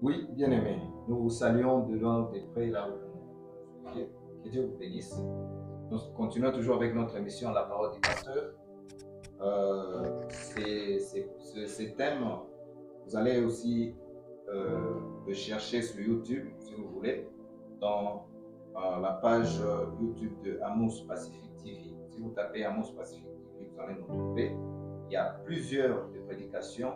Oui, bien-aimés, nous vous saluons de loin ou de près là où vous suivez. Que Dieu vous bénisse. Nous continuons toujours avec notre émission La parole du pasteur. Ces thèmes, vous allez aussi le chercher sur YouTube, si vous voulez, dans la page YouTube de Amos Pacific TV. Si vous tapez Amos Pacific TV, vous allez nous trouver. Il y a plusieurs prédications,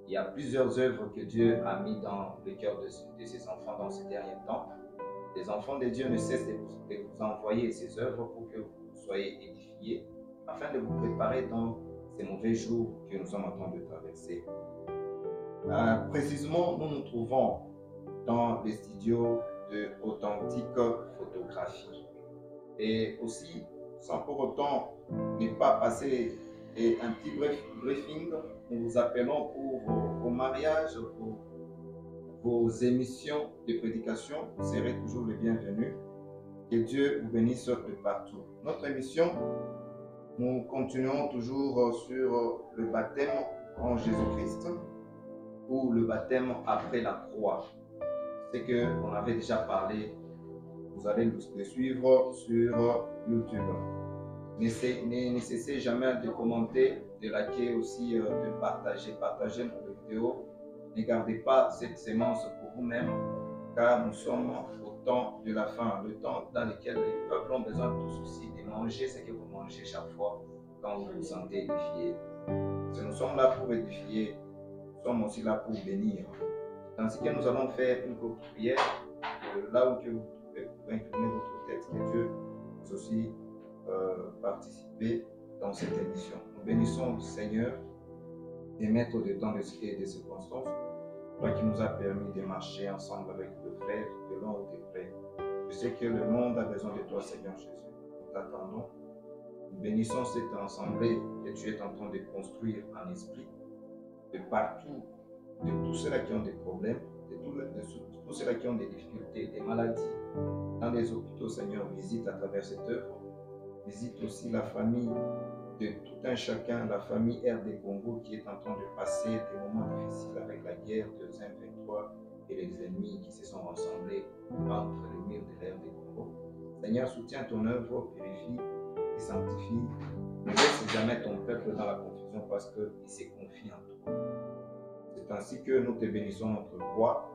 il y a plusieurs œuvres que Dieu a mis dans le cœur de ses enfants dans ces derniers temps. Les enfants de Dieu ne cessent de vous envoyer ces œuvres pour que vous soyez édifiés, afin de vous préparer dans ces mauvais jours que nous sommes en train de traverser. Précisément, nous nous trouvons dans les studios de Authentique Photographie. Et aussi, sans pour autant ne pas passer un petit briefing, nous vous appelons pour vos mariages, pour vos émissions de prédication. Vous serez toujours les bienvenus. Que Dieu vous bénisse de partout. Notre émission, nous continuons toujours sur le baptême en Jésus-Christ ou le baptême après la croix. C'est qu'on avait déjà parlé, vous allez le suivre sur YouTube. Ne cessez jamais de commenter, de liker aussi, de partager notre vidéo. Ne gardez pas cette sémence pour vous-même, car nous sommes au temps de la fin, le temps dans lequel les peuples ont besoin de tout ceci, de manger ce que vous mangez chaque fois quand vous vous sentez édifié. Si nous sommes là pour édifier, nous sommes aussi là pour bénir. Ainsi que nous allons faire une courte prière, là où vous pouvez incliner votre tête, que Dieu puisse aussi participer dans cette émission. Nous bénissons le Seigneur et Maître de temps et des circonstances, toi qui nous a permis de marcher ensemble avec le frère de loin ou de près. Je sais que le monde a besoin de toi, Seigneur Jésus. Nous t'attendons. Nous bénissons cette assemblée que tu es en train de construire en esprit, de partout, de tous ceux-là qui ont des problèmes, de tous ceux-là qui ont des difficultés, des maladies. Dans les hôpitaux, Seigneur, visite à travers cette œuvre. Visite aussi la famille de tout un chacun, la famille RD Congo qui est en train de passer des moments difficiles avec la guerre de 2023 et les ennemis qui se sont rassemblés entre les murs de l'RD Congo. Seigneur, soutiens ton œuvre, purifie et sanctifie. Ne laisse jamais ton peuple dans la confusion parce qu'il se confie en toi. C'est ainsi que nous te bénissons notre roi,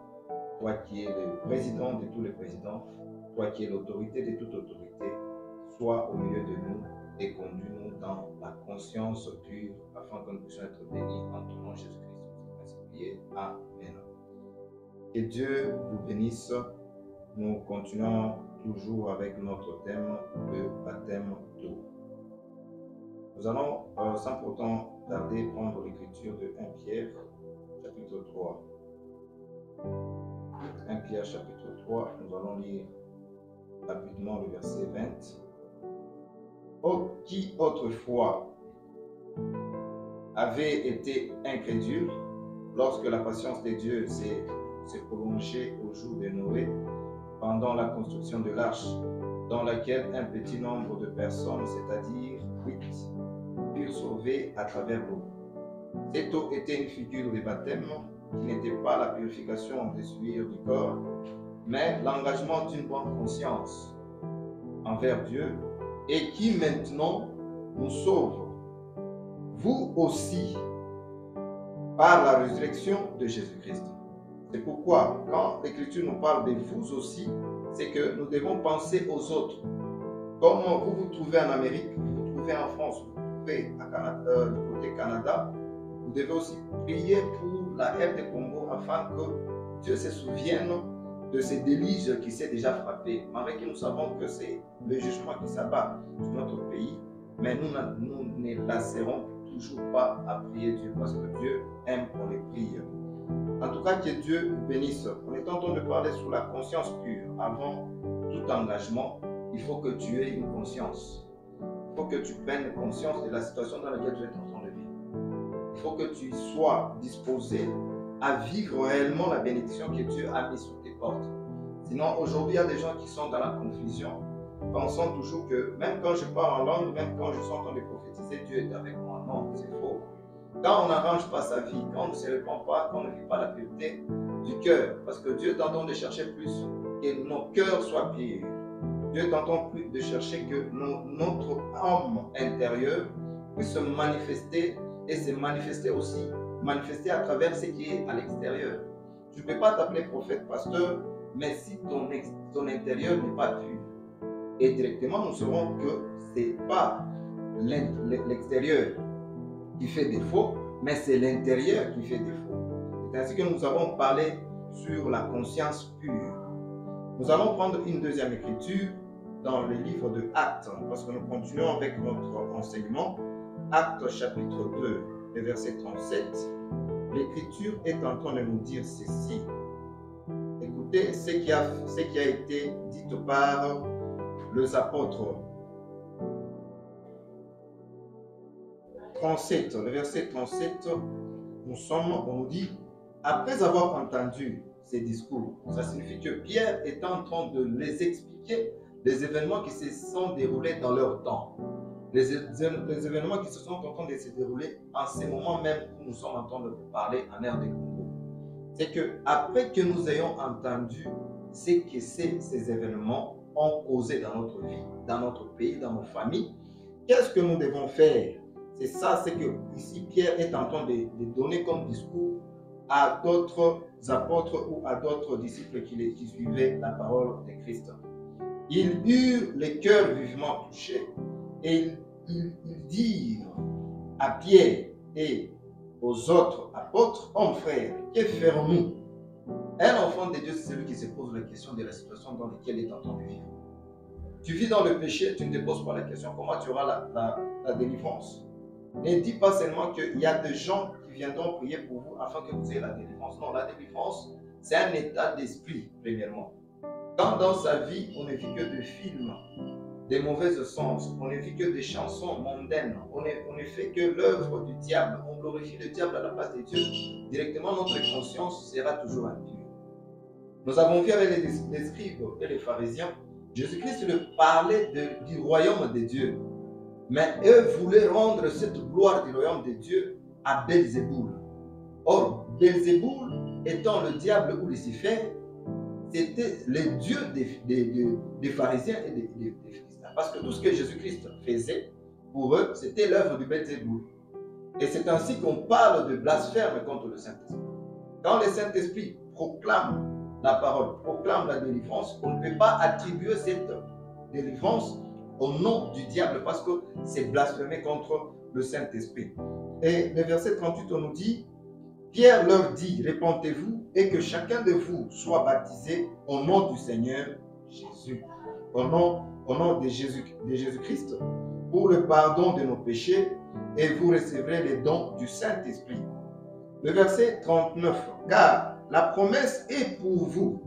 toi qui es le président de tous les présidents, toi qui es l'autorité de toute autorité. Sois au milieu de nous et conduis-nous dans la conscience pure afin que nous puissions être bénis en ton nom Jésus-Christ. Amen. Que Dieu vous bénisse. Nous continuons toujours avec notre thème de baptême d'eau. Nous allons sans pourtant tarder prendre l'écriture de 1 Pierre chapitre 3. 1 Pierre chapitre 3, nous allons lire rapidement le verset 20. Qui autrefois avait été incrédule lorsque la patience de Dieu s'est prolongée au jour de Noé pendant la construction de l'arche, dans laquelle un petit nombre de personnes, c'est-à-dire 8, furent sauvées à travers l'eau. Cette eau était une figure de baptême qui n'était pas la purification des souillures du corps, mais l'engagement d'une bonne conscience envers Dieu et qui maintenant nous sauve, vous aussi, par la résurrection de Jésus-Christ. C'est pourquoi, quand l'Écriture nous parle de vous aussi, c'est que nous devons penser aux autres. Comme vous vous trouvez en Amérique, vous vous trouvez en France, vous vous trouvez du côté Canada, vous devez aussi prier pour la RD Congo afin que Dieu se souvienne de ces déluges qui s'est déjà frappé, malgré que nous savons que c'est le jugement qui s'abat sur notre pays, mais nous ne lasserons toujours pas à prier Dieu, parce que Dieu aime qu'on les prie. En tout cas, que Dieu vous bénisse. On est en train de parler sur la conscience pure. Avant tout engagement, il faut que tu aies une conscience. Il faut que tu prennes conscience de la situation dans laquelle tu es en train de vivre. Il faut que tu sois disposé à vivre réellement la bénédiction que Dieu a mise sur tes portes. Sinon, aujourd'hui, il y a des gens qui sont dans la confusion, pensant toujours que même quand je parle en langue, même quand je suis en train de prophétiser, Dieu est avec moi. Non, c'est faux. Quand on n'arrange pas sa vie, quand on ne se répand pas, quand on ne vit pas la pureté du cœur, parce que Dieu t'entend de chercher plus, que nos cœurs soient purs. Dieu t'entend plus de chercher que notre âme intérieure puisse se manifester et se manifester aussi, manifester à travers ce qui est à l'extérieur. Tu ne peux pas t'appeler prophète, pasteur, mais si ton intérieur n'est pas pur. Et directement, nous saurons que ce n'est pas l'extérieur qui fait défaut, mais c'est l'intérieur qui fait défaut. C'est ainsi que nous avons parlé sur la conscience pure. Nous allons prendre une deuxième écriture dans le livre de Actes, parce que nous continuons avec notre enseignement. Actes chapitre 2, le verset 37. L'Écriture est en train de nous dire ceci. Écoutez ce qui a été dit par les apôtres. 37, le verset 37, on nous dit, après avoir entendu ces discours, ça signifie que Pierre est en train de les expliquer les événements qui se sont déroulés dans leur temps. Les événements qui se sont en train de se dérouler en ce moment même où nous sommes en train de vous parler en RD Congo. C'est que après que nous ayons entendu ce que ces événements ont causé dans notre vie, dans notre pays, dans nos familles, qu'est-ce que nous devons faire? C'est ça, c'est que ici Pierre est en train de donner comme discours à d'autres apôtres ou à d'autres disciples qui suivaient la parole de Christ. Ils eurent les cœurs vivement touchés et ils dirent à Pierre et aux autres apôtres, hommes frères, que ferons-nous? Un enfant de Dieu, c'est celui qui se pose la question de la situation dans laquelle il est en train de vivre. Tu vis dans le péché, tu ne te poses pas la question comment tu auras la délivrance. Ne dis pas seulement qu'il y a des gens qui viendront prier pour vous afin que vous ayez la délivrance. Non, la délivrance, c'est un état d'esprit, premièrement. Quand dans sa vie, on ne vit que de films, des mauvais sens, on ne vit que des chansons mondaines, on ne fait que l'œuvre du diable, on glorifie le diable à la place de Dieu, directement notre conscience sera toujours impure. Nous avons vu avec les scribes et les pharisiens, Jésus-Christ leur parlait du royaume de Dieu. Mais eux voulaient rendre cette gloire du royaume de Dieu à Belzéboul. Or, Belzéboul étant le diable ou Lucifer, c'était le dieu des pharisiens et des philistins. Parce que tout ce que Jésus-Christ faisait, pour eux, c'était l'œuvre du Belzéboul. Et c'est ainsi qu'on parle de blasphème contre le Saint-Esprit. Quand le Saint-Esprit proclame la parole, proclame la délivrance, on ne peut pas attribuer cette délivrance au nom du diable parce que c'est blasphémé contre le Saint-Esprit. Et le verset 38, on nous dit, Pierre leur dit, répentez-vous et que chacun de vous soit baptisé au nom du Seigneur Jésus, au nom de Jésus-Christ, pour le pardon de nos péchés et vous recevrez les dons du Saint-Esprit. Le verset 39, car la promesse est pour vous,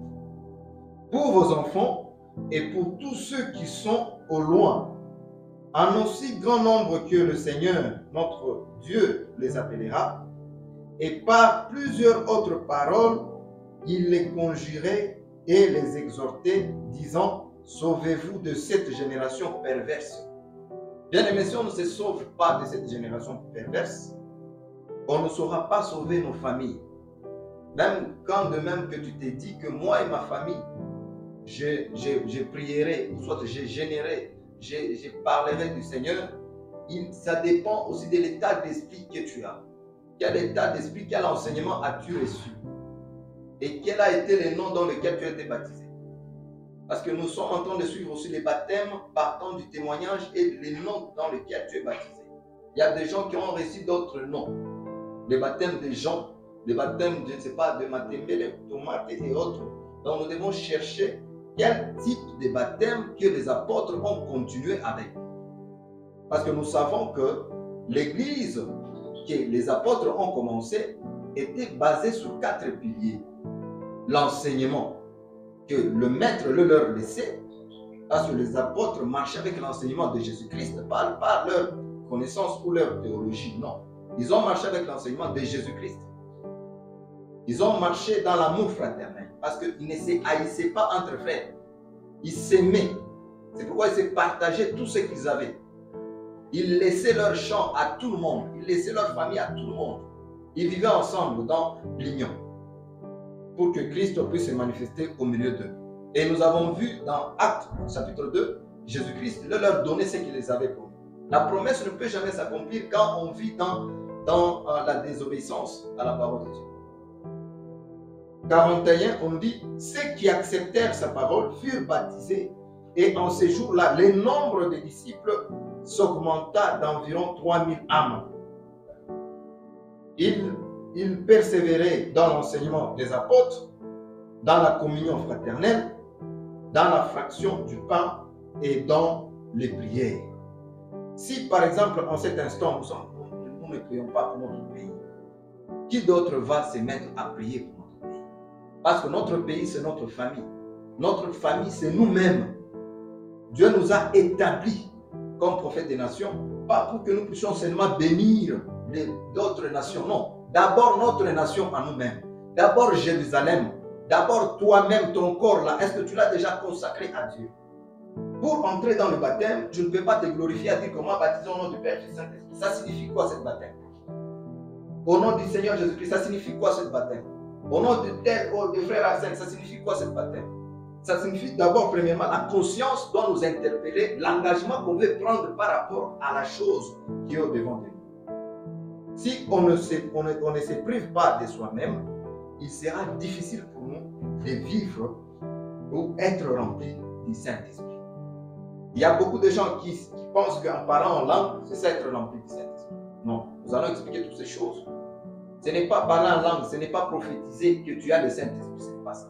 pour vos enfants et pour tous ceux qui sont au loin, en aussi grand nombre que le Seigneur, notre Dieu, les appellera, et par plusieurs autres paroles, il les conjurait et les exhortait, disant, sauvez-vous de cette génération perverse. Bien aimés, si on ne se sauve pas de cette génération perverse, on ne saura pas sauver nos familles. Même quand de même que tu t'es dit que moi et ma famille, je prierai, ou soit je parlerai du Seigneur, ça dépend aussi de l'état d'esprit que tu as. Quel état d'esprit, quel enseignement as-tu reçu? Et quel a été le nom dans lequel tu as été baptisé? Parce que nous sommes en train de suivre aussi les baptêmes partant du témoignage et les noms dans lesquels tu es baptisé. Il y a des gens qui ont reçu d'autres noms. Les baptêmes des gens, les baptêmes, je ne sais pas, de Matémé, Tomate et autres. Donc nous devons chercher quel type de baptême que les apôtres ont continué avec. Parce que nous savons que l'église que les apôtres ont commencé était basée sur 4 piliers. L'enseignement que le maître leur laissait, parce que les apôtres marchaient avec l'enseignement de Jésus-Christ, pas leur connaissance ou leur théologie, non. Ils ont marché avec l'enseignement de Jésus-Christ. Ils ont marché dans l'amour fraternel, parce qu'ils ne se haïssaient pas entre frères. Ils s'aimaient. C'est pourquoi ils se partageaient tout ce qu'ils avaient. Ils laissaient leur champ à tout le monde. Ils laissaient leur famille à tout le monde. Ils vivaient ensemble dans l'union. pour que Christ puisse se manifester au milieu d'eux. Et nous avons vu dans Actes chapitre 2, Jésus-Christ leur donnait ce qu'il les avait promis. La promesse ne peut jamais s'accomplir quand on vit dans la désobéissance à la parole de Dieu. 41, on dit, ceux qui acceptèrent sa parole furent baptisés. Et en ces jours-là, le nombre des disciples s'augmenta d'environ 3000 âmes. Ils persévéraient dans l'enseignement des apôtres, dans la communion fraternelle, dans la fraction du pain et dans les prières. Si par exemple en cet instant nous ne prions pas pour notre pays, qui d'autre va se mettre à prier pour notre pays? Parce que notre pays c'est notre famille. Notre famille c'est nous-mêmes. Dieu nous a établis comme prophètes des nations, pas pour que nous puissions seulement bénir d'autres nations, non. D'abord notre nation à nous-mêmes. D'abord Jérusalem. D'abord toi-même, ton corps là, est-ce que tu l'as déjà consacré à Dieu? Pour entrer dans le baptême, tu ne peux pas te glorifier à dire comment baptiser au nom du Père et du Saint-Esprit. Ça signifie quoi cette baptême? Au nom du Seigneur Jésus-Christ, ça signifie quoi cette baptême? Au nom de tel ou de frère Arsène, ça signifie quoi cette baptême? Ça signifie d'abord, premièrement, la conscience doit nous interpeller, l'engagement qu'on veut prendre par rapport à la chose qui est au devant de nous. Si on ne se prive pas de soi-même, il sera difficile pour nous de vivre ou être remplis du Saint-Esprit. Il y a beaucoup de gens qui pensent qu'en parlant en langue, c'est ça être rempli du Saint-Esprit. Non, nous allons expliquer toutes ces choses. Ce n'est pas parler en langue, ce n'est pas prophétiser que tu as le Saint-Esprit, ce n'est pas ça.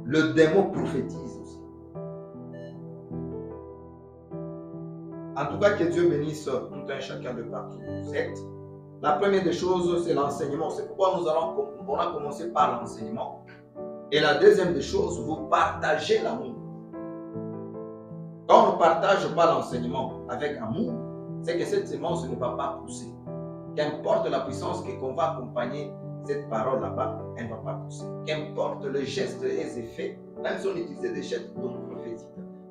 Le démon prophétise aussi. En tout cas, que Dieu bénisse tout un chacun de partout où vous êtes. La première des choses, c'est l'enseignement. C'est pourquoi on a commencé par l'enseignement. Et la deuxième des choses, vous partagez l'amour. Quand on ne partage pas l'enseignement avec amour, c'est que cette semence ne va pas pousser. Qu'importe la puissance qu'on va accompagner cette parole là-bas, elle ne va pas pousser. Qu'importe le geste et les effets, même si on utilisait des gestes prophétiques.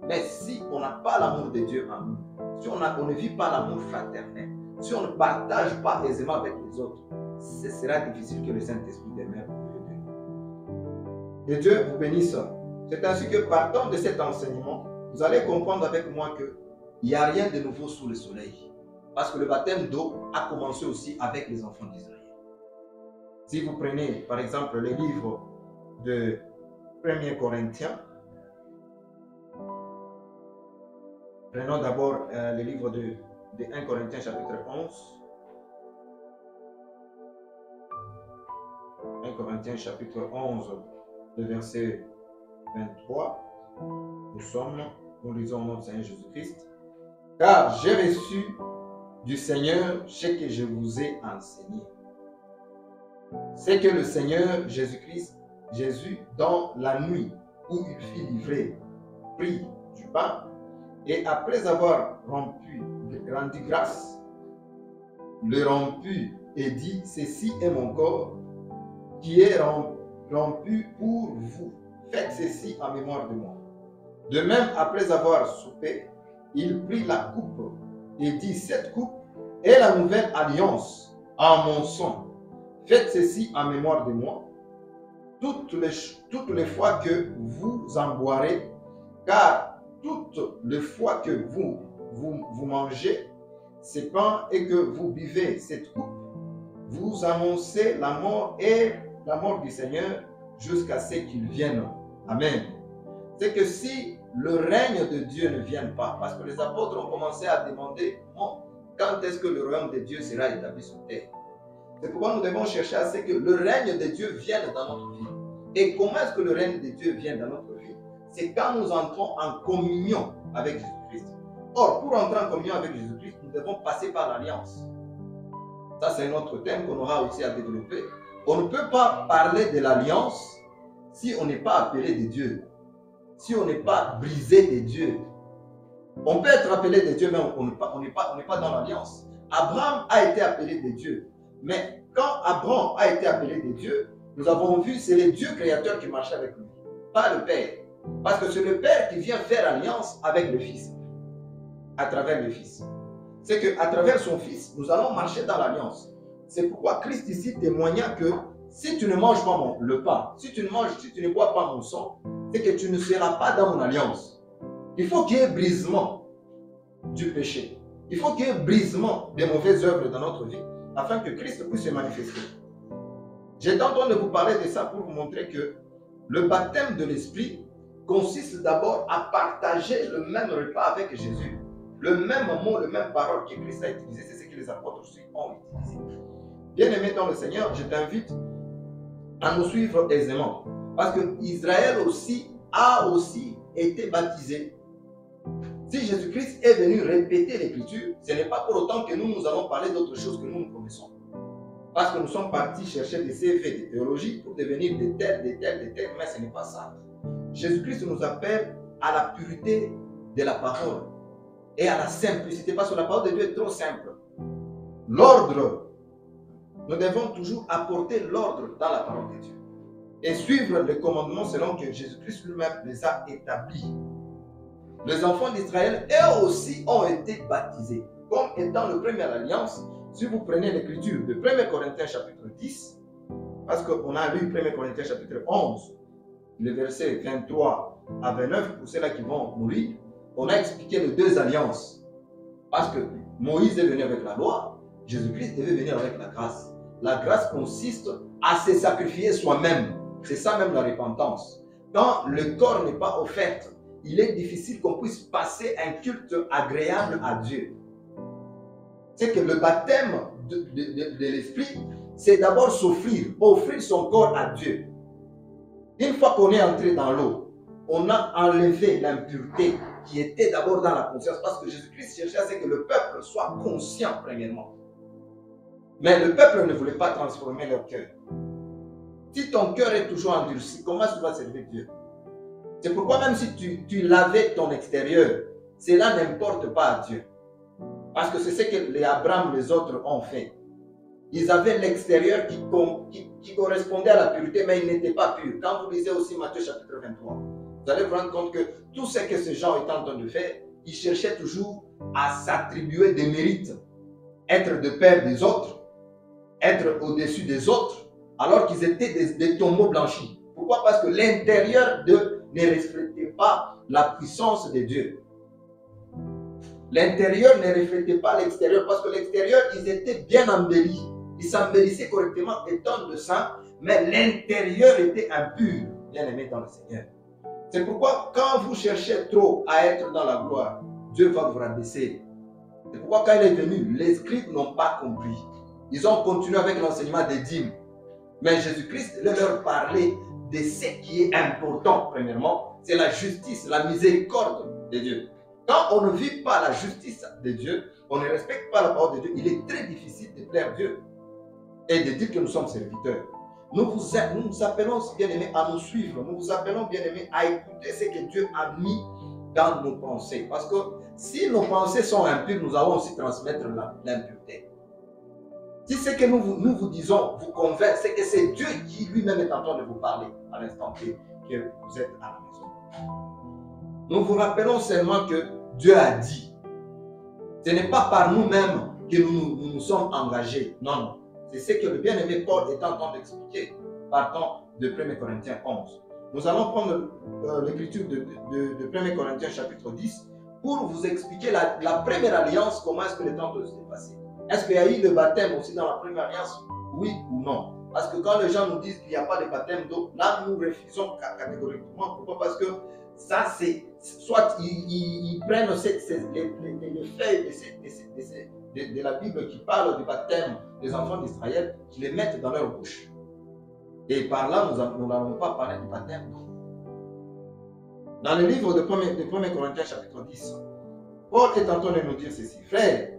Mais si on n'a pas l'amour de Dieu en nous, si on ne vit pas l'amour fraternel, si on ne partage pas aisément avec les autres, ce sera difficile que le Saint-Esprit demeure au milieu de nous. Que Dieu vous bénisse. C'est ainsi que partant de cet enseignement, vous allez comprendre avec moi qu'il n'y a rien de nouveau sous le soleil. Parce que le baptême d'eau a commencé aussi avec les enfants d'Israël. Si vous prenez par exemple le livre de 1 Corinthiens, prenons d'abord le livre de 1 Corinthiens chapitre 11. 1 Corinthiens chapitre 11, le verset 23. Nous lisons au nom du Seigneur Jésus-Christ. Car j'ai reçu du Seigneur ce que je vous ai enseigné. C'est que le Seigneur Jésus-Christ, Jésus, dans la nuit où il fut livré, prit du pain, et après avoir rendu grâce, le romput et dit, ceci est mon corps qui est rompu pour vous. Faites ceci en mémoire de moi. De même, après avoir soupé, il prit la coupe et dit, cette coupe est la nouvelle alliance en mon sang. Faites ceci en mémoire de moi. Toutes les fois que vous en boirez, car toutes les fois que vous mangez ce pain et que vous buvez cette coupe, vous annoncez la mort du Seigneur jusqu'à ce qu'il vienne. Amen. C'est que si le règne de Dieu ne vient pas, parce que les apôtres ont commencé à demander, bon, quand est-ce que le royaume de Dieu sera établi sur terre? C'est pourquoi nous devons chercher à ce que le règne de Dieu vienne dans notre vie. Et comment est-ce que le règne de Dieu vient dans notre vie? C'est quand nous entrons en communion avec Jésus-Christ. Or, pour entrer en communion avec Jésus-Christ, nous devons passer par l'alliance. Ça, c'est un autre thème qu'on aura aussi à développer. On ne peut pas parler de l'alliance si on n'est pas appelé de Dieu. Si on n'est pas brisé de Dieu. On peut être appelé de Dieu, mais on n'est pas dans l'alliance. Abraham a été appelé de Dieu. Mais quand Abraham a été appelé de Dieu, nous avons vu, c'est le Dieu créateur qui marchait avec lui, pas le Père. Parce que c'est le Père qui vient faire alliance avec le Fils, à travers le Fils. C'est qu'à travers son Fils, nous allons marcher dans l'alliance. C'est pourquoi Christ ici témoigna que si tu ne manges pas le pain, si tu ne bois pas mon sang, c'est que tu ne seras pas dans mon alliance. Il faut qu'il y ait brisement du péché. Il faut qu'il y ait brisement des mauvaises œuvres dans notre vie afin que Christ puisse se manifester. J'ai tenté de vous parler de ça pour vous montrer que le baptême de l'Esprit consiste d'abord à partager le même repas avec Jésus. Le même mot, le même parole que Christ a utilisé, c'est ce que les apôtres aussi ont utilisé. Bien-aimé dans le Seigneur, je t'invite à nous suivre aisément. Parce que Israël a aussi été baptisé. Si Jésus-Christ est venu répéter l'Écriture, ce n'est pas pour autant que nous allons parler d'autre chose que nous connaissons. Parce que nous sommes partis chercher des CV de théologie pour devenir des tels, mais ce n'est pas ça. Jésus-Christ nous appelle à la pureté de la parole et à la simplicité, parce que la parole de Dieu est trop simple. L'ordre, nous devons toujours apporter l'ordre dans la parole de Dieu et suivre les commandements selon que Jésus-Christ lui-même les a établis. Les enfants d'Israël, eux aussi, ont été baptisés comme étant le premier alliance. Si vous prenez l'écriture de 1 Corinthiens chapitre 10, parce qu'on a lu 1 Corinthiens chapitre 11, le verset 23 à 29, pour ceux-là qui vont mourir, on a expliqué les deux alliances. Parce que Moïse est venu avec la loi, Jésus-Christ devait venir avec la grâce. La grâce consiste à se sacrifier soi-même. C'est ça même la repentance. Quand le corps n'est pas offert, il est difficile qu'on puisse passer un culte agréable à Dieu. C'est que le baptême de l'Esprit, c'est d'abord s'offrir, offrir son corps à Dieu. Une fois qu'on est entré dans l'eau, on a enlevé l'impureté qui était d'abord dans la conscience, parce que Jésus-Christ cherchait à ce que le peuple soit conscient premièrement. Mais le peuple ne voulait pas transformer leur cœur. Si ton cœur est toujours endurci, comment tu vas servir Dieu? C'est pourquoi même si tu lavais ton extérieur, cela n'importe pas à Dieu. Parce que c'est ce que les Abraham, les autres ont fait. Ils avaient l'extérieur qui correspondait à la pureté, mais il n'était pas pur. Quand vous lisez aussi Matthieu chapitre 23, vous allez vous rendre compte que tout ce que ces gens étaient en train de faire, ils cherchaient toujours à s'attribuer des mérites, être de père des autres, être au-dessus des autres, alors qu'ils étaient des tombeaux blanchis. Pourquoi? Parce que l'intérieur d'eux ne reflétait pas la puissance de Dieu. L'intérieur ne reflétait pas l'extérieur, parce que l'extérieur, ils étaient bien embellis. Ils s'embellissaient correctement étant de sang, mais l'intérieur était impur, bien aimé dans le Seigneur. C'est pourquoi quand vous cherchez trop à être dans la gloire, Dieu va vous rabaisser. C'est pourquoi quand il est venu, les scribes n'ont pas compris. Ils ont continué avec l'enseignement des dîmes. Mais Jésus-Christ leur parlait de ce qui est important, premièrement, c'est la justice, la miséricorde de Dieu. Quand on ne vit pas la justice de Dieu, on ne respecte pas la parole de Dieu, il est très difficile de plaire Dieu et de dire que nous sommes serviteurs. Nous vous appelons, bien-aimés, à nous suivre. Nous vous appelons, bien-aimés, à écouter ce que Dieu a mis dans nos pensées. Parce que si nos pensées sont impures, nous allons aussi transmettre l'impureté. Si ce que nous vous disons vous convainc, c'est que c'est Dieu qui lui-même est en train de vous parler à l'instant que vous êtes à la maison. Nous vous rappelons seulement que Dieu a dit. Ce n'est pas par nous-mêmes que nous sommes engagés. Non, non. C'est ce que le bien-aimé Paul est en train d'expliquer partant de 1 Corinthiens 11. Nous allons prendre l'écriture de 1 Corinthiens chapitre 10 pour vous expliquer la première alliance, comment est-ce que le temps s'est passé. Est-ce qu'il y a eu le baptême aussi dans la première alliance? Oui ou non? Parce que quand les gens nous disent qu'il n'y a pas de baptême d'eau, là nous refusons catégoriquement. Pourquoi? Parce que ça c'est, soit ils prennent les feuilles de la Bible qui parlent du baptême des enfants d'Israël, qui les mettent dans leur bouche. Et par là, nous n'allons pas parler du baptême d'eau. Dans le livre de 1 Corinthiens chapitre 10, Paul est en train de nous dire ceci. Frères,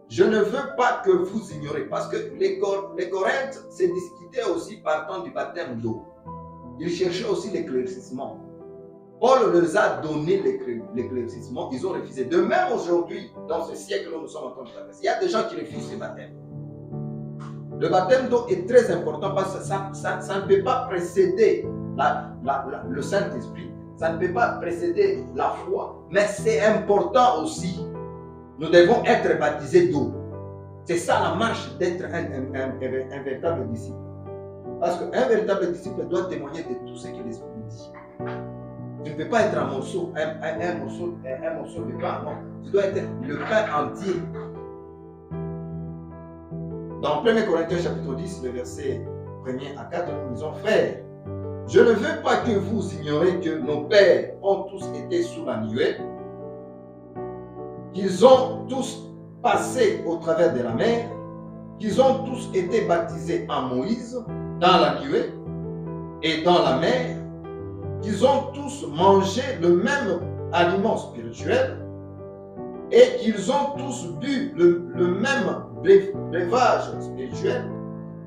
je ne veux pas que vous ignorez, parce que les Corinthiens se disputaient aussi partant du baptême d'eau. Ils cherchaient aussi l'éclaircissement. Paul leur a donné l'éclaircissement, ils ont refusé. De même aujourd'hui, dans ce siècle où nous sommes en train de traverser, il y a des gens qui refusent le baptême. Le baptême d'eau est très important parce que ça ne peut pas précéder le Saint-Esprit, ça ne peut pas précéder la foi, mais c'est important aussi. Nous devons être baptisés d'eau. C'est ça la marche d'être un véritable disciple. Parce qu'un véritable disciple doit témoigner de tout ce que l'Esprit dit. Tu ne peux pas être un morceau de pain, non. Tu dois être le pain entier. Dans 1 Corinthiens chapitre 10, le verset 1er à 4, nous disons, frères, je ne veux pas que vous ignoriez que nos pères ont tous été sous la nuée, qu'ils ont tous passé au travers de la mer, qu'ils ont tous été baptisés en Moïse, dans la nuée et dans la mer, qu'ils ont tous mangé le même aliment spirituel et qu'ils ont tous bu le même breuvage spirituel,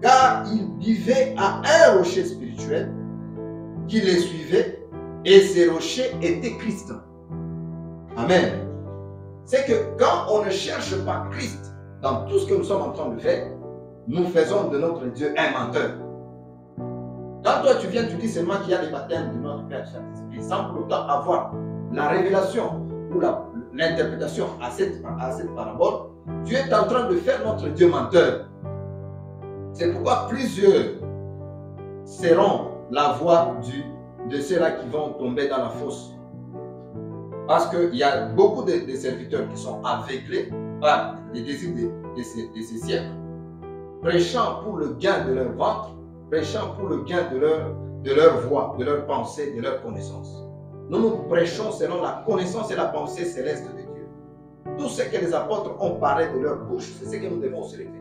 car ils vivaient à un rocher spirituel qui les suivait, et ces rochers étaient Christ. Amen. C'est que quand on ne cherche pas Christ dans tout ce que nous sommes en train de faire, nous faisons de notre Dieu un menteur. Quand toi tu viens, tu dis seulement qu'il y a les baptêmes de notre Père Saint-Esprit, sans pour autant avoir la révélation ou l'interprétation à cette parabole, tu es en train de faire notre Dieu menteur. C'est pourquoi plusieurs seront la voie de ceux-là qui vont tomber dans la fosse. Parce qu'il y a beaucoup de serviteurs qui sont aveuglés par les désirs de ces siècles, prêchant pour le gain de leur ventre, prêchant pour le gain de leur voix, de leur pensée, de leur connaissance. Nous prêchons selon la connaissance et la pensée céleste de Dieu. Tout ce que les apôtres ont parlé de leur bouche, c'est ce que nous devons aussi répéter.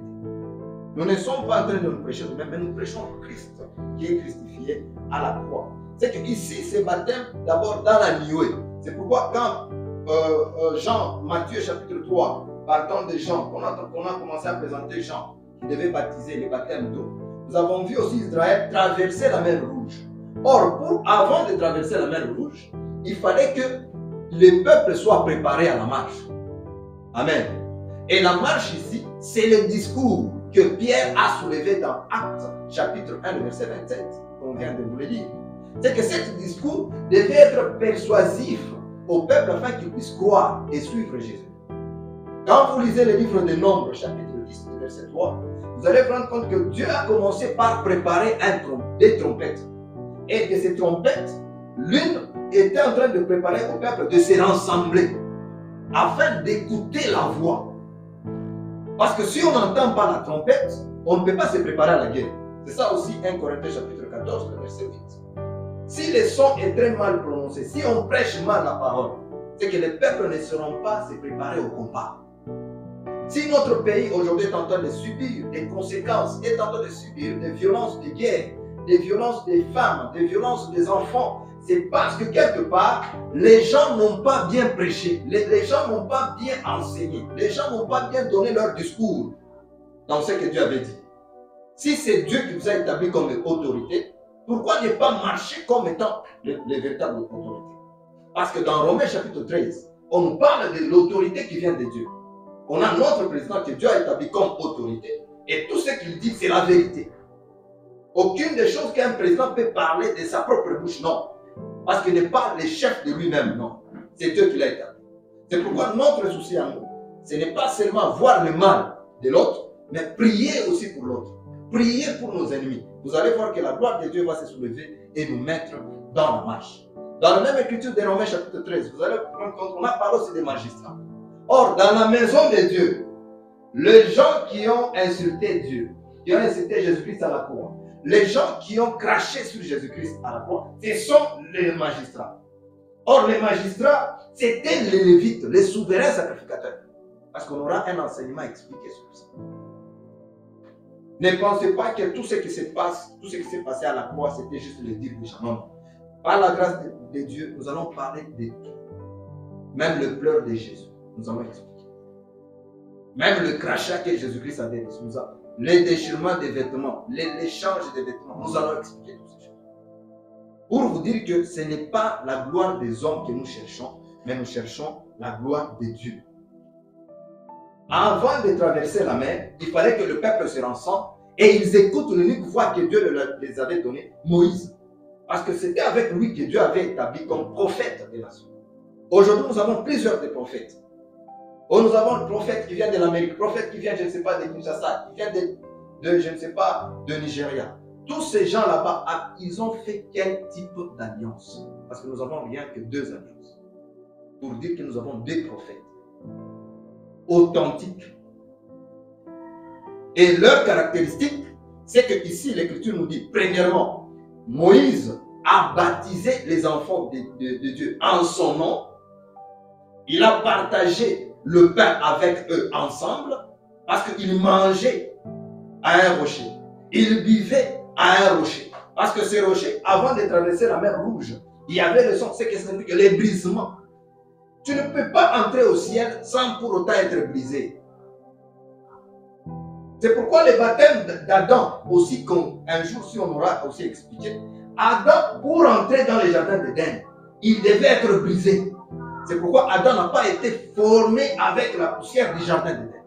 Nous ne sommes pas en train de nous prêcher nous-mêmes, mais nous prêchons Christ qui est crucifié à la croix. C'est qu'ici, c'est baptême d'abord dans la nuée. C'est pourquoi quand Matthieu chapitre 3, partant de Jean, qu'on a commencé à présenter Jean, qui devait baptiser les baptêmes d'eau, nous avons vu aussi Israël traverser la mer Rouge. Or, avant de traverser la mer Rouge, il fallait que le peuple soit préparé à la marche. Amen. Et la marche ici, c'est le discours que Pierre a soulevé dans Actes chapitre 1, le verset 27, qu'on vient de vous le dire. C'est que ce discours devait être persuasif au peuple afin qu'il puisse croire et suivre Jésus. Quand vous lisez le livre des Nombres, chapitre 10, verset 3, vous allez prendre compte que Dieu a commencé par préparer des trompettes. Et de ces trompettes, l'une était en train de préparer au peuple de se rassembler afin d'écouter la voix. Parce que si on n'entend pas la trompette, on ne peut pas se préparer à la guerre. C'est ça aussi 1 Corinthiens chapitre 14, verset 8. Si le son est très mal prononcé, si on prêche mal la parole, c'est que les peuples ne seront pas se préparer au combat. Si notre pays aujourd'hui est en train de subir des conséquences, est en train de subir des violences de guerre, des violences des femmes, des violences des enfants, c'est parce que quelque part, les gens n'ont pas bien prêché, les gens n'ont pas bien enseigné, les gens n'ont pas bien donné leur discours dans ce que Dieu avait dit. Si c'est Dieu qui vous a établi comme autorité, pourquoi ne pas marcher comme étant les véritables autorités? Parce que dans Romains chapitre 13, on nous parle de l'autorité qui vient de Dieu. On a notre président que Dieu a établi comme autorité et tout ce qu'il dit, c'est la vérité. Aucune des choses qu'un président peut parler de sa propre bouche, non. Parce qu'il n'est pas le chef de lui-même, non. C'est Dieu qui l'a établi. C'est pourquoi notre souci à nous, ce n'est pas seulement voir le mal de l'autre, mais prier aussi pour l'autre. Prier pour nos ennemis. Vous allez voir que la gloire de Dieu va se soulever et nous mettre dans la marche. Dans la même écriture de Romains chapitre 13, vous allez prendre compte, on a parlé aussi des magistrats. Or, dans la maison de Dieu, les gens qui ont insulté Dieu, qui ont insulté Jésus-Christ à la croix, les gens qui ont craché sur Jésus-Christ à la croix, ce sont les magistrats. Or, les magistrats, c'était les Lévites, les souverains sacrificateurs. Parce qu'on aura un enseignement expliqué sur ça. Ne pensez pas que tout ce qui s'est passé à la croix, c'était juste le dire des gens. Non. Par la grâce de Dieu, nous allons parler de tout. Même le pleur de Jésus, nous allons expliquer. Même le crachat que Jésus-Christ avait reçu, les déchirements des vêtements, l'échange des vêtements, nous allons expliquer toutes ces choses. Pour vous dire que ce n'est pas la gloire des hommes que nous cherchons, mais nous cherchons la gloire de Dieu. Avant de traverser la mer, il fallait que le peuple se rassemble et ils écoutent l'unique voix que Dieu les avait donnée, Moïse. Parce que c'était avec lui que Dieu avait établi comme prophète des nations. Aujourd'hui, nous avons plusieurs des prophètes. Nous avons un prophète qui vient de l'Amérique, prophète qui vient, je ne sais pas, de Kinshasa, qui vient de je ne sais pas, de Nigeria. tous ces gens là-bas, ils ont fait quel type d'alliance? Parce que nous n'avons rien que 2 alliances. Pour dire que nous avons 2 prophètes authentiques. Et leur caractéristique, c'est que ici l'Écriture nous dit, premièrement, Moïse a baptisé les enfants de Dieu en son nom. Il a partagé le pain avec eux ensemble parce qu'ils mangeaient à un rocher. Ils buvaient à un rocher. Parce que ces rochers, avant de traverser la mer Rouge, il y avait le son, c'est que ça veut dire que les brisements. Tu ne peux pas entrer au ciel sans pour autant être brisé. C'est pourquoi le baptême d'Adam, aussi qu'un jour, si on aura aussi expliqué, Adam, pour entrer dans le jardin d'Éden, il devait être brisé. C'est pourquoi Adam n'a pas été formé avec la poussière du jardin d'Éden.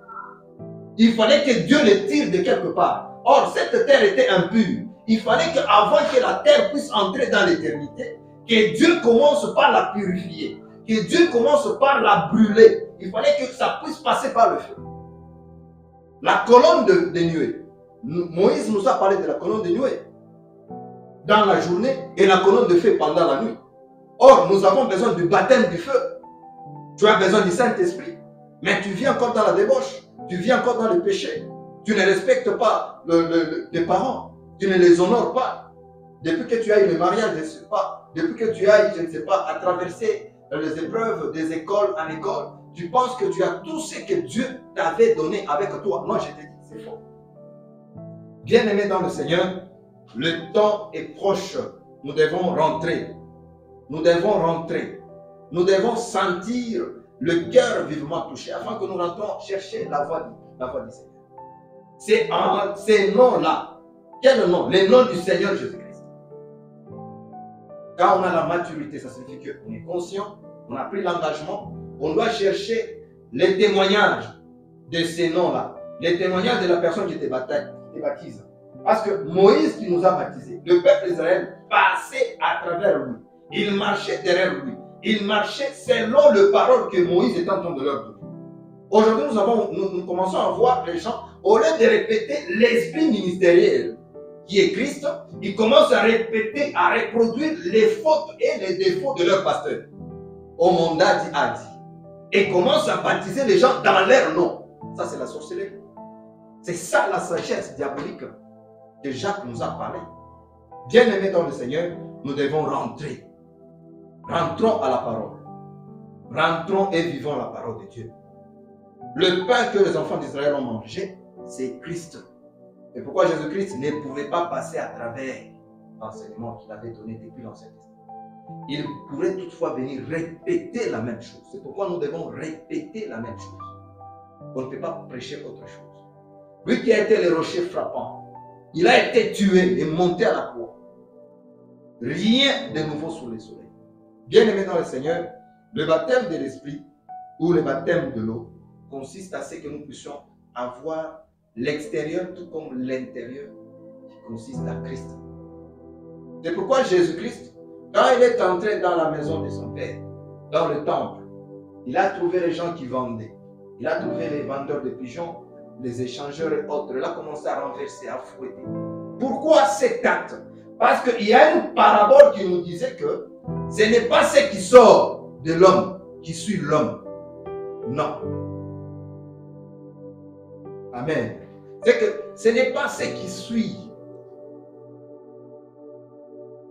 Il fallait que Dieu le tire de quelque part. Or, cette terre était impure. Il fallait qu'avant que la terre puisse entrer dans l'éternité, que Dieu commence par la purifier, que Dieu commence par la brûler. Il fallait que ça puisse passer par le feu. La colonne de nuée. Moïse nous a parlé de la colonne de nuée dans la journée et la colonne de feu pendant la nuit. Or, nous avons besoin du baptême du feu. Tu as besoin du Saint-Esprit. Mais tu vis encore dans la débauche. Tu vis encore dans le péché. Tu ne respectes pas tes parents. Tu ne les honores pas. Depuis que tu ailles le mariage, je ne sais pas. Depuis que tu ailles, je ne sais pas, à traverser les épreuves des écoles en école, tu penses que tu as tout ce que Dieu t'avait donné avec toi. Non, je te dis, c'est faux. Bien-aimés dans le Seigneur, le temps est proche. Nous devons rentrer. Nous devons rentrer. Nous devons sentir le cœur vivement touché afin que nous rentrons chercher la voix du Seigneur. C'est en ces noms-là. Quel nom? Les noms du Seigneur Jésus-Christ. Quand on a la maturité, ça signifie qu'on est conscient, on a pris l'engagement, on doit chercher les témoignages de ces noms-là, les témoignages de la personne qui te baptise. Parce que Moïse qui nous a baptisés, le peuple d'Israël passait à travers lui. Il marchait derrière lui. Il marchait selon les paroles que Moïse était en train de leur donner. Aujourd'hui, nous commençons à voir les gens, au lieu de répéter l'esprit ministériel qui est Christ, ils commencent à répéter, à reproduire les fautes et les défauts de leur pasteur. Au monde a dit. Et commencent à baptiser les gens dans leur nom. Ça, c'est la sorcellerie. C'est ça la sagesse diabolique que Jacques nous a parlé. Bien-aimés dans le Seigneur, nous devons rentrer. Rentrons à la parole. Rentrons et vivons la parole de Dieu. Le pain que les enfants d'Israël ont mangé, c'est Christ. Et pourquoi Jésus-Christ ne pouvait pas passer à travers l'enseignement qu'il avait donné depuis l'Ancien Testament. Il pourrait toutefois venir répéter la même chose. C'est pourquoi nous devons répéter la même chose. On ne peut pas prêcher autre chose. Lui qui a été le rocher frappant, il a été tué et monté à la croix. Rien de nouveau sous le soleil. Bien-aimés dans le Seigneur, le baptême de l'Esprit ou le baptême de l'eau consiste à ce que nous puissions avoir l'extérieur tout comme l'intérieur qui consiste à Christ. C'est pourquoi Jésus-Christ, quand il est entré dans la maison de son Père, dans le temple, il a trouvé les gens qui vendaient. Il a trouvé les vendeurs de pigeons, les échangeurs et autres. Il a commencé à renverser, à fouetter. Pourquoi cet acte? Parce qu'il y a une parabole qui nous disait que ce n'est pas ce qui sort de l'homme qui suit l'homme. Non. Amen. C'est que ce n'est pas ce qui suit.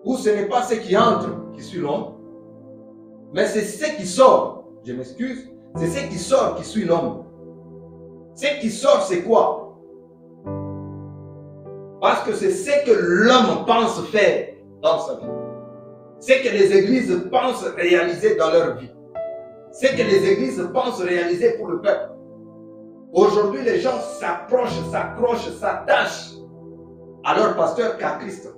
Ou ce n'est pas ce qui entre qui suit l'homme. Mais c'est ce qui sort. Je m'excuse. C'est ce qui sort qui suit l'homme. Ce qui sort, c'est quoi? Parce que c'est ce que l'homme pense faire dans sa vie. Ce que les églises pensent réaliser dans leur vie. Ce que les églises pensent réaliser pour le peuple. Aujourd'hui, les gens s'approchent, s'accrochent, s'attachent à leur pasteur qu'à Christ.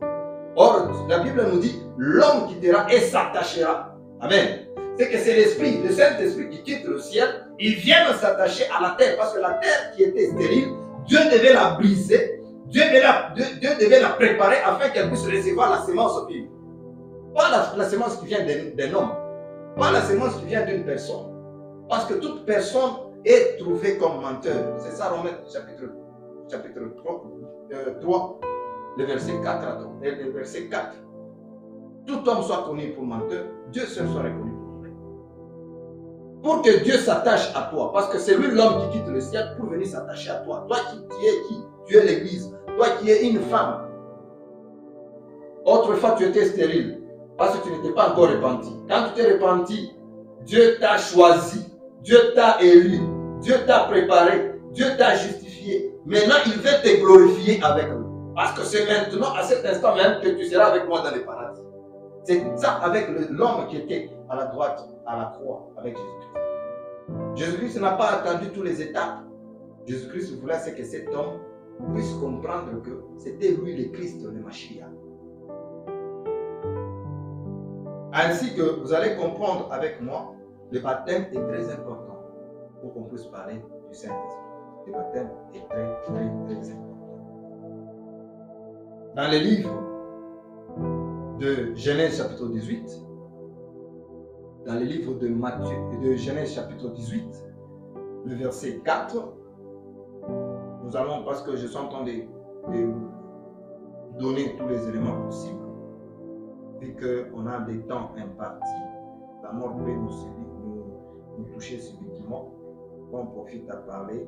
Or, la Bible nous dit, l'homme quittera et s'attachera. Amen. C'est que c'est l'Esprit, le Saint-Esprit qui quitte le ciel, il vient s'attacher à la terre. Parce que la terre qui était stérile, Dieu devait la briser, Dieu devait la préparer afin qu'elle puisse recevoir la semence vive. Pas la semence qui vient d'un homme, pas la semence qui vient d'une personne. Parce que toute personne est trouvée comme menteur. C'est ça Romains chapitre 3, le verset 4, le verset 4. Tout homme soit connu pour menteur, Dieu seul soit reconnu pour vrai. Pour que Dieu s'attache à toi, parce que c'est lui l'homme qui quitte le ciel pour venir s'attacher à toi. Toi tu es qui? Tu es l'église. Toi qui es une femme. Autrefois tu étais stérile, parce que tu n'étais pas encore repenti. Quand tu t'es repenti, Dieu t'a choisi, Dieu t'a élu, Dieu t'a préparé, Dieu t'a justifié. Maintenant, il veut te glorifier avec lui. Parce que c'est maintenant, à cet instant même, que tu seras avec moi dans le paradis. C'est ça avec l'homme qui était à la droite, à la croix, avec Jésus-Christ. Jésus-Christ n'a pas attendu toutes les étapes. Jésus-Christ voulait que cet homme puisse comprendre que c'était lui le Christ, le Mashiach. Ainsi que vous allez comprendre avec moi, le baptême est très important pour qu'on puisse parler du Saint-Esprit. Le baptême est très important. Dans les livres de Genèse chapitre 18, dans les livres de Matthieu et de Genèse chapitre 18, le verset 4, nous allons, parce que je suis en train de donner tous les éléments possibles, vu qu'on a des temps impartis, la mort peut nous toucher subitement. On profite à parler.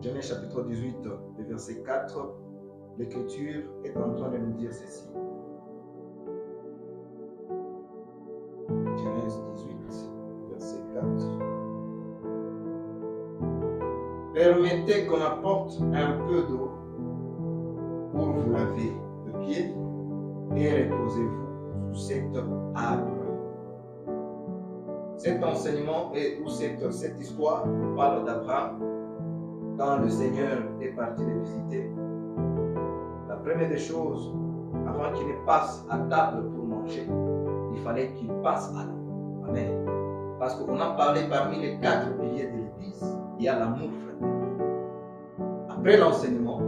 Genèse chapitre 18, le verset 4, l'Écriture est en train de nous dire ceci. Genèse 18, verset 4. Permettez qu'on apporte un peu d'eau pour vous laver le pied et reposez-vous sous cet arbre. Cet enseignement ou cette histoire parle d'Abraham quand le Seigneur est parti le visiter. La première des choses, avant qu'il ne passe à table pour manger, il fallait qu'il passe à l'amour. Amen. Parce qu'on a parlé parmi les 4 piliers de l'Église, il y a l'amour fraternel. Après l'enseignement,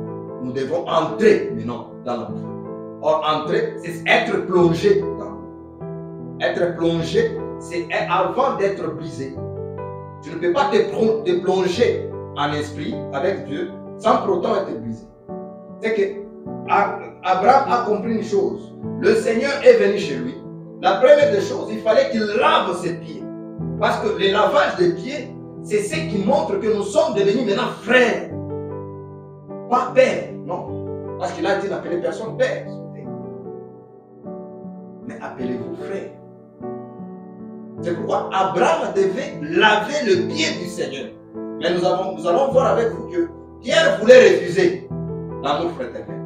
nous devons entrer maintenant dans l'amour. Or, entrer, c'est être plongé dans l'amour. Être plongé, c'est avant d'être brisé. Tu ne peux pas te plonger en esprit avec Dieu sans pour autant être brisé. C'est que Abraham a compris une chose. Le Seigneur est venu chez lui. La première des choses, il fallait qu'il lave ses pieds. Parce que le lavage des pieds, c'est ce qui montre que nous sommes devenus maintenant frères. Pas père, non. Parce qu'il a dit n'appelez personne père. Mais appelez-vous frère. C'est pourquoi Abraham devait laver le pied du Seigneur. Mais nous allons voir avec vous que Pierre voulait refuser l'amour fraternel.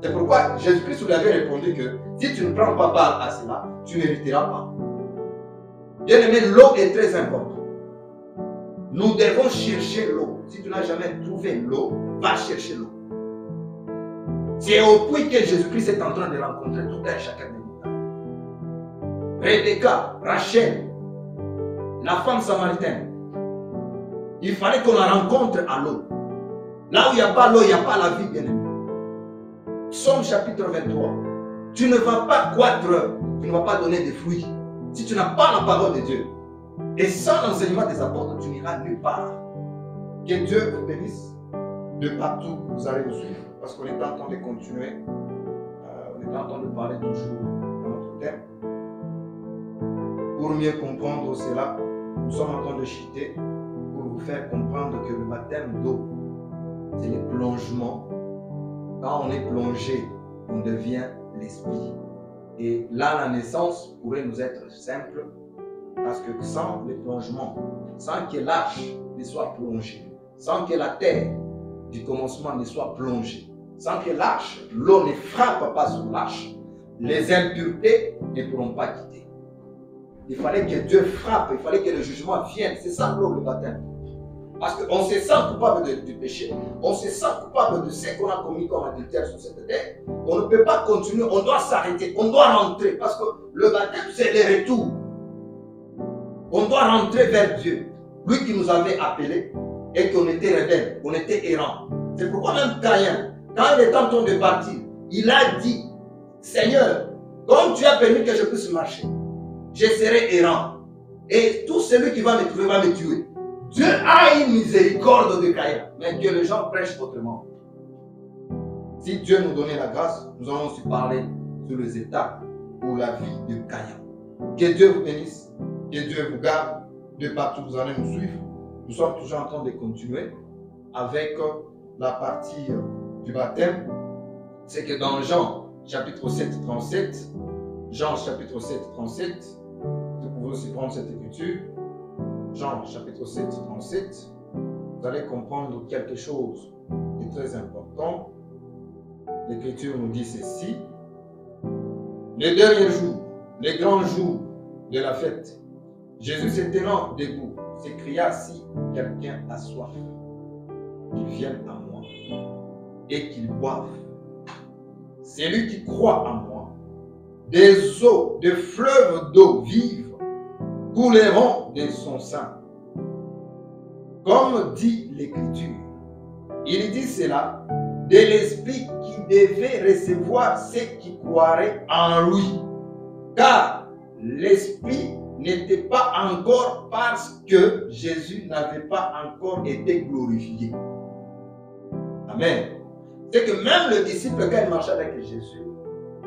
C'est pourquoi Jésus-Christ lui avait répondu que si tu ne prends pas part à cela, tu n'hériteras pas. Bien aimé, l'eau est très importante. Nous devons chercher l'eau. Si tu n'as jamais trouvé l'eau, va chercher l'eau. C'est au puits que Jésus-Christ est en train de rencontrer tout un chacun de nous. Rebecca, Rachel, la femme samaritaine. Il fallait qu'on la rencontre à l'eau. Là où il n'y a pas l'eau, il n'y a pas la vie, bien aimé. Psaume chapitre 23. Tu ne vas pas croître, tu ne vas pas donner de fruits. Si tu n'as pas la parole de Dieu. Et sans l'enseignement des apôtres, tu n'iras nulle part. Que Dieu vous bénisse de partout où vous allez nous suivre. Parce qu'on est en train de continuer. On est en train de parler toujours de notre thème. Pour mieux comprendre cela, nous sommes en train de chuter pour vous faire comprendre que le baptême d'eau, c'est le plongement. Quand on est plongé, on devient l'esprit. Et là, la naissance pourrait nous être simple, parce que sans le plongement, sans que l'arche ne soit plongée, sans que la terre du commencement ne soit plongée, sans que l'arche, l'eau ne frappe pas sur l'arche, les impuretés ne pourront pas quitter. Il fallait que Dieu frappe, il fallait que le jugement vienne. C'est ça l'eau, le baptême. Parce qu'on se sent coupable du péché, on se sent coupable de ce qu'on a commis comme adultère sur cette terre. On ne peut pas continuer, on doit s'arrêter, on doit rentrer. Parce que le baptême, c'est le retour. On doit rentrer vers Dieu. Lui qui nous avait appelés et qu'on était rebelles, on était errants. C'est pourquoi même Caïn, quand il était en train de partir, il a dit, Seigneur, comme tu as permis que je puisse marcher, je serai errant. Et tout celui qui va me trouver va me tuer. Dieu a une miséricorde de Caïn, mais que les gens prêchent autrement. Si Dieu nous donnait la grâce, nous allons aussi parler sur les étapes pour la vie de Caïn. Que Dieu vous bénisse, que Dieu vous garde, de partout vous allez nous suivre. Nous sommes toujours en train de continuer avec la partie du baptême. C'est que dans Jean chapitre 7, 37, Jean chapitre 7, 37, vous pouvez aussi prendre cette écriture, Jean chapitre 7, 37, vous allez comprendre quelque chose de très important. L'Écriture nous dit ceci. Le dernier jour, le grand jour de la fête, Jésus se tenant debout, s'écria: si quelqu'un a soif, qu'il vienne à moi et qu'il boive. Celui qui croit en moi, des eaux, des fleuves d'eau vive couleront de son sein. Comme dit l'Écriture, il dit cela de l'Esprit qui devait recevoir ceux qui croiraient en lui. Car l'Esprit n'était pas encore, parce que Jésus n'avait pas encore été glorifié. Amen. C'est que même le disciple, quand il marchait avec Jésus,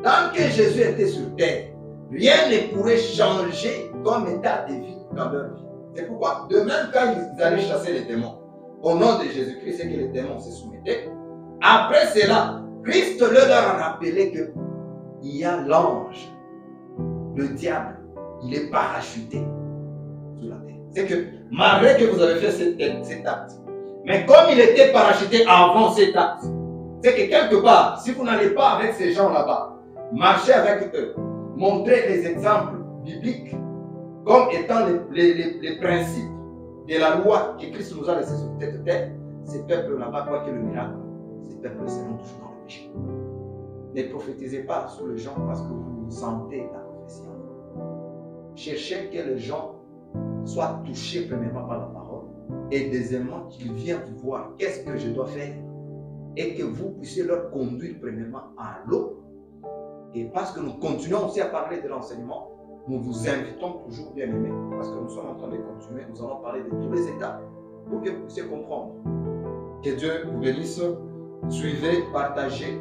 tant que Jésus était sur terre, rien ne pourrait changer comme état de vie dans leur vie. C'est pourquoi, de même quand ils allaient chasser les démons, au nom de Jésus-Christ, c'est que les démons se soumettaient. Après cela, Christ leur a rappelé qu'il y a l'ange, le diable, il est parachuté sur la terre. C'est que malgré que vous avez fait cet acte, mais comme il était parachuté avant cet acte, c'est que quelque part, si vous n'allez pas avec ces gens là-bas, marchez avec eux, montrez les exemples bibliques comme étant les principes de la loi que Christ nous a laissé sur cette terre, ces peuples là-bas, quoi que le miracle, ces peuples seront toujours dans le péché. Ne prophétisez pas sur les gens parce que vous sentez la prophétie. Cherchez que les gens soient touchés premièrement par la parole et deuxièmement qu'ils viennent vous voir qu'est-ce que je dois faire et que vous puissiez leur conduire premièrement à l'eau. Et parce que nous continuons aussi à parler de l'enseignement, nous vous invitons toujours, bien aimés, parce que nous sommes en train de continuer, nous allons parler de tous les étapes pour que vous puissiez comprendre. Que Dieu vous bénisse. Suivez, partagez,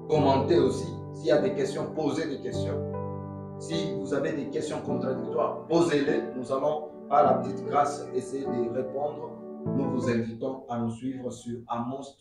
commentez aussi. S'il y a des questions, posez des questions. Si vous avez des questions contradictoires, posez-les. Nous allons, par la petite grâce, essayer de répondre. Nous vous invitons à nous suivre sur Amos.